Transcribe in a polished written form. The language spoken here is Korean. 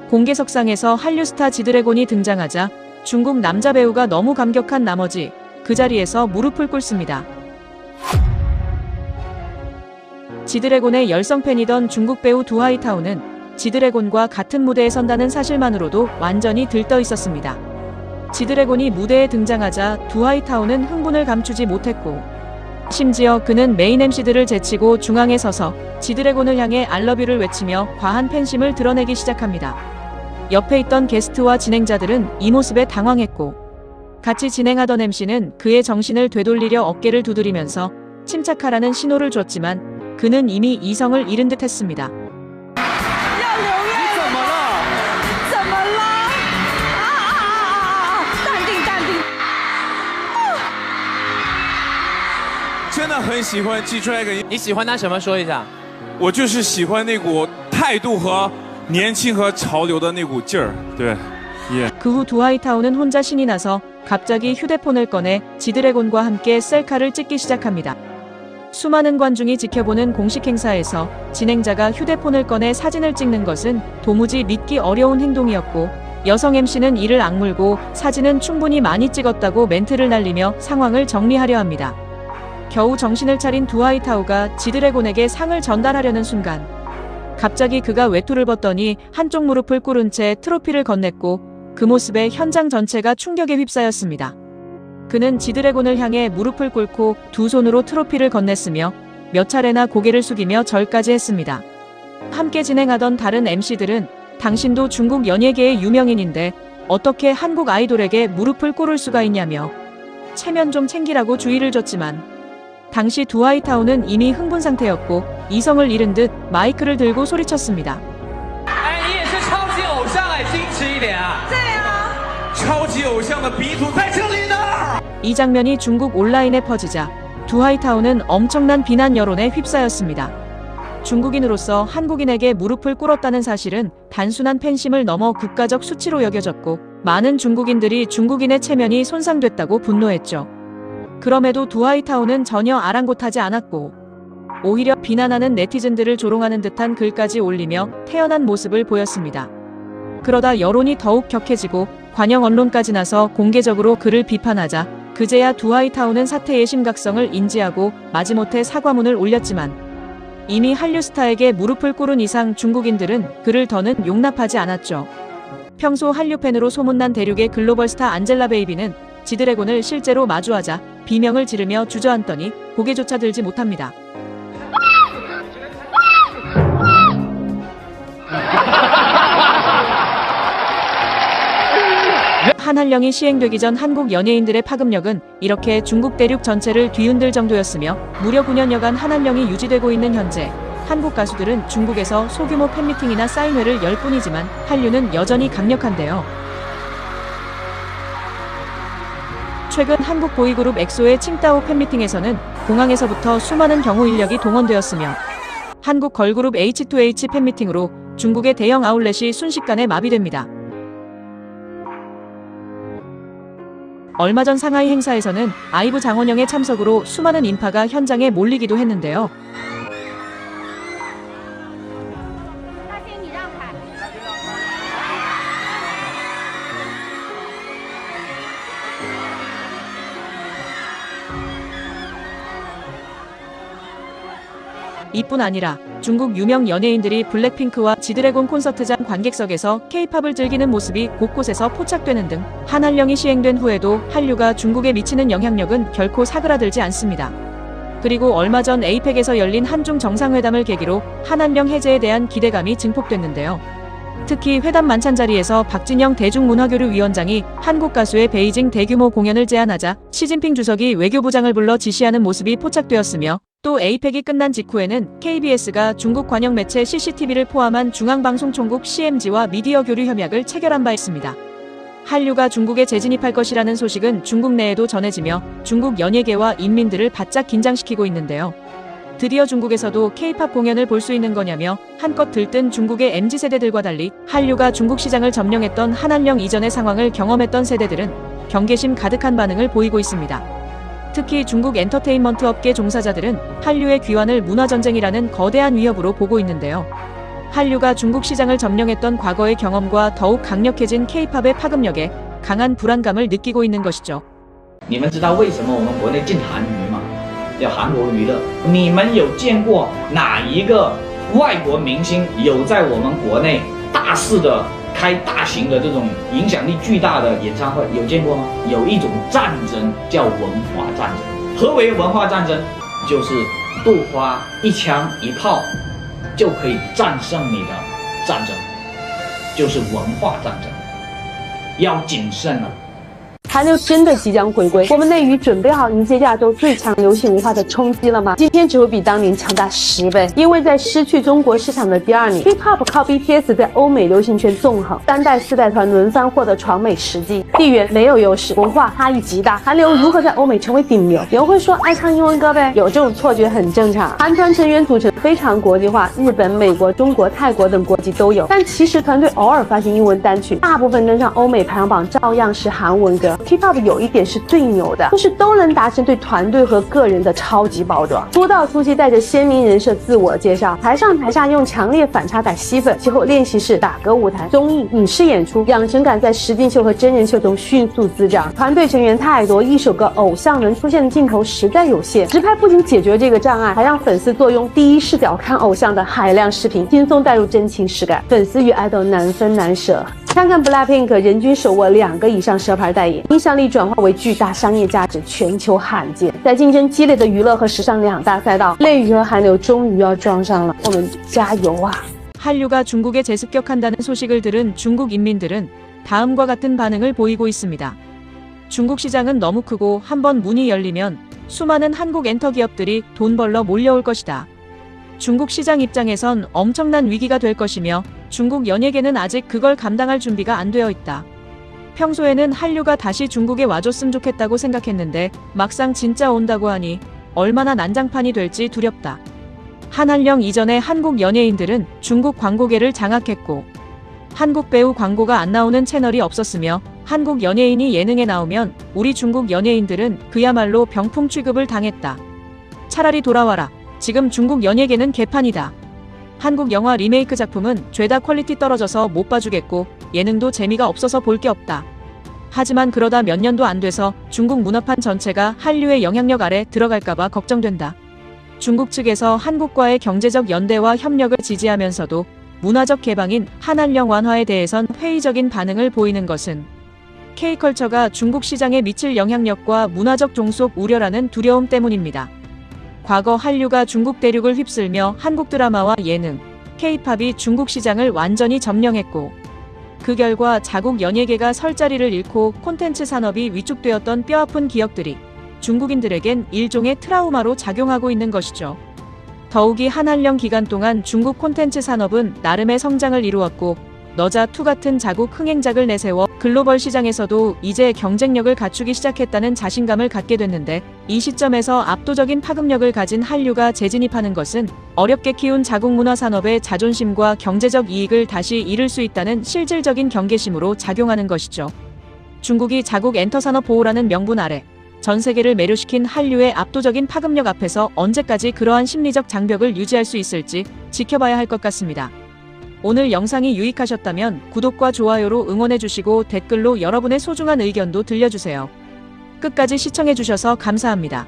공개석상에서 한류 스타 지드래곤이 등장하자 중국 남자 배우가 너무 감격한 나머지 그 자리에서 무릎을 꿇습니다. 지드래곤의 열성 팬이던 중국 배우 두하이타오는 지드래곤과 같은 무대에 선다는 사실만으로도 완전히 들떠 있었습니다. 지드래곤이 무대에 등장하자 두하이타오는 흥분을 감추지 못했고 심지어 그는 메인 MC들을 제치고 중앙에 서서 지드래곤을 향해 알러뷰를 외치며 과한 팬심을 드러내기 시작합니다. 옆에 있던 게스트와 진행자들은 이 모습에 당황했고 같이 진행하던 MC는 그의 정신을 되돌리려 어깨를 두드리면서 침착하라는 신호를 줬지만 그는 이미 이성을 잃은 듯 했습니다. 真的很喜欢 G-Dragon， 你喜欢他什么？说一下。我就是喜欢那股态度和年轻和潮流的那股劲儿。对， 그 후 두하이타오는 혼자 신이 나서 갑자기 휴대폰을 꺼내 지드래곤과 함께 셀카를 찍기 시작합니다. 수많은 관중이 지켜보는 공식 행사에서 진행자가 휴대폰을 꺼내 사진을 찍는 것은 도무지 믿기 어려운 행동이었고 여성 MC는 이를 악물고 사진은 충분히 많이 찍었다고 멘트를 날리며 상황을 정리하려 합니다. 겨우 정신을 차린 두하이타오가 지드래곤에게 상을 전달하려는 순간 갑자기 그가 외투를 벗더니 한쪽 무릎을 꿇은 채 트로피를 건넸고 그 모습에 현장 전체가 충격에 휩싸였습니다. 그는 지드래곤을 향해 무릎을 꿇고 두 손으로 트로피를 건넸으며 몇 차례나 고개를 숙이며 절까지 했습니다. 함께 진행하던 다른 MC들은 당신도 중국 연예계의 유명인인데 어떻게 한국 아이돌에게 무릎을 꿇을 수가 있냐며 체면 좀 챙기라고 주의를 줬지만 당시 두하이타오는 이미 흥분 상태였고 이성을 잃은 듯 마이크를 들고 소리쳤습니다. 이 장면이 중국 온라인에 퍼지자 두하이타오는 엄청난 비난 여론에 휩싸였습니다. 중국인으로서 한국인에게 무릎을 꿇었다는 사실은 단순한 팬심을 넘어 국가적 수치로 여겨졌고 많은 중국인들이 중국인의 체면이 손상됐다고 분노했죠. 그럼에도 두하이타오는 전혀 아랑곳하지 않았고 오히려 비난하는 네티즌들을 조롱하는 듯한 글까지 올리며 태연한 모습을 보였습니다. 그러다 여론이 더욱 격해지고 관영 언론까지 나서 공개적으로 그를 비판하자 그제야 두하이타오는 사태의 심각성을 인지하고 마지못해 사과문을 올렸지만 이미 한류 스타에게 무릎을 꿇은 이상 중국인들은 그를 더는 용납하지 않았죠. 평소 한류 팬으로 소문난 대륙의 글로벌 스타 안젤라 베이비는 지드래곤을 실제로 마주하자 비명을 지르며 주저앉더니 고개조차 들지 못합니다. 한한령이 시행되기 전 한국 연예인들의 파급력은 이렇게 중국 대륙 전체를 뒤흔들 정도였으며 무려 9년여간 한한령이 유지되고 있는 현재 한국 가수들은 중국에서 소규모 팬미팅이나 사인회를 열 뿐이지만 한류는 여전히 강력한데요. 최근 한국 보이그룹 엑소의 칭따오 팬미팅에서는 공항에서부터 수많은 경호 인력이 동원되었으며 한국 걸그룹 H2H 팬미팅으로 중국의 대형 아울렛이 순식간에 마비됩니다. 얼마 전 상하이 행사에서는 아이브 장원영의 참석으로 수많은 인파가 현장에 몰리기도 했는데요. 이뿐 아니라 중국 유명 연예인들이 블랙핑크와 지드래곤 콘서트장 관객석에서 K-팝을 즐기는 모습이 곳곳에서 포착되는 등 한한령이 시행된 후에도 한류가 중국에 미치는 영향력은 결코 사그라들지 않습니다. 그리고 얼마 전 에이펙에서 열린 한중 정상회담을 계기로 한한령 해제에 대한 기대감이 증폭됐는데요. 특히 회담 만찬 자리에서 박진영 대중문화교류위원장이 한국 가수의 베이징 대규모 공연을 제안하자 시진핑 주석이 외교부장을 불러 지시하는 모습이 포착되었으며 또 에이펙이 끝난 직후에는 KBS가 중국 관영 매체 CCTV를 포함한 중앙방송총국 CMG와 미디어 교류 협약을 체결한 바 있습니다. 한류가 중국에 재진입할 것이라는 소식은 중국 내에도 전해지며 중국 연예계와 인민들을 바짝 긴장시키고 있는데요. 드디어 중국에서도 K-팝 공연을 볼 수 있는 거냐며 한껏 들뜬 중국의 MZ세대들과 달리 한류가 중국 시장을 점령했던 한한령 이전의 상황을 경험했던 세대들은 경계심 가득한 반응을 보이고 있습니다. 특히 중국 엔터테인먼트 업계 종사자들은 한류의 귀환을 문화전쟁이라는 거대한 위협으로 보고 있는데요. 한류가 중국 시장을 점령했던 과거의 경험과 더욱 강력해진 K-팝의 파급력에 강한 불안감을 느끼고 있는 것이죠. 你们知道为什么我们国内禁韩娱吗？叫韩国娱乐。你们有见过哪一个外国明星有在我们国内大肆的开大型的这种影响力巨大的演唱会？有见过吗？有一种战争叫文化战争。何为文化战争？就是不花一枪一炮就可以战胜你的战争，就是文化战争。要谨慎了。韩流真的即将回归，我们内娱准备好迎接亚洲最强流行文化的冲击了吗？今天只会比当年强大10倍，因为在失去中国市场的第2年 ，K-pop 靠 BTS 在欧美流行圈纵横，3代4代团轮番获得闯美实绩，地缘没有优势，文化差异极大。韩流如何在欧美成为顶流？有人会说爱唱英文歌呗，有这种错觉很正常。韩团成员组成非常国际化，日本、美国、中国、泰国等国籍都有，但其实团队偶尔发行英文单曲，大部分登上欧美排行榜照样是韩文歌。K-pop 有一点是最牛的，就是都能达成对团队和个人的超级包装。出道初期带着鲜明人设自我介绍，台上台下用强烈反差感吸粉，其后练习室、打歌舞台、综艺、影视演出，养成感在实境秀和真人秀中迅速滋长。团队成员太多，一首歌偶像能出现的镜头实在有限，直拍不仅解决这个障碍，还让粉丝坐拥第一视角看偶像的海量视频，轻松带入真情实感，粉丝与爱豆难分难舍。看看 BLACKPINK 人均手握2个以上蛇牌代言，影响力转化为巨大商业价值，全球罕见。在竞争激烈的娱乐和时尚2大赛道，内娱和韩流终于要撞上了，我们加油啊！ 한류가 중국에 재습격한다는 소식을 들은 중국 인민들은 다음과 같은 반응을 보이고 있습니다. 중국 시장은 너무 크고 한번 문이 열리면 수많은 한국 엔터 기업들이 돈 벌러 몰려올 것이다. 중국 시장 입장에선 엄청난 위기가 될 것이며 중국 연예계는 아직 그걸 감당할 준비가 안 되어 있다. 평소에는 한류가 다시 중국에 와줬으면 좋겠다고 생각했는데 막상 진짜 온다고 하니 얼마나 난장판이 될지 두렵다. 한한령 이전의 한국 연예인들은 중국 광고계를 장악했고 한국 배우 광고가 안 나오는 채널이 없었으며 한국 연예인이 예능에 나오면 우리 중국 연예인들은 그야말로 병풍 취급을 당했다. 차라리 돌아와라. 지금 중국 연예계는 개판이다. 한국 영화 리메이크 작품은 죄다 퀄리티 떨어져서 못 봐주겠고 예능도 재미가 없어서 볼 게 없다. 하지만 그러다 몇 년도 안 돼서 중국 문화판 전체가 한류의 영향력 아래 들어갈까봐 걱정된다. 중국 측에서 한국과의 경제적 연대와 협력을 지지하면서도 문화적 개방인 한한령 완화에 대해선 회의적인 반응을 보이는 것은 K컬처가 중국 시장에 미칠 영향력과 문화적 종속 우려라는 두려움 때문입니다. 과거 한류가 중국 대륙을 휩쓸며 한국 드라마와 예능, K-팝이 중국 시장을 완전히 점령했고 그 결과 자국 연예계가 설 자리를 잃고 콘텐츠 산업이 위축되었던 뼈아픈 기억들이 중국인들에겐 일종의 트라우마로 작용하고 있는 것이죠. 더욱이 한한령 기간 동안 중국 콘텐츠 산업은 나름의 성장을 이루었고 너자2 같은 자국 흥행작을 내세워 글로벌 시장에서도 이제 경쟁력을 갖추기 시작했다는 자신감을 갖게 됐는데 이 시점에서 압도적인 파급력을 가진 한류가 재진입하는 것은 어렵게 키운 자국 문화 산업의 자존심과 경제적 이익을 다시 잃을 수 있다는 실질적인 경계심으로 작용하는 것이죠. 중국이 자국 엔터 산업 보호라는 명분 아래 전 세계를 매료시킨 한류의 압도적인 파급력 앞에서 언제까지 그러한 심리적 장벽을 유지할 수 있을지 지켜봐야 할 것 같습니다. 오늘 영상이 유익하셨다면 구독과 좋아요로 응원해주시고 댓글로 여러분의 소중한 의견도 들려주세요. 끝까지 시청해주셔서 감사합니다.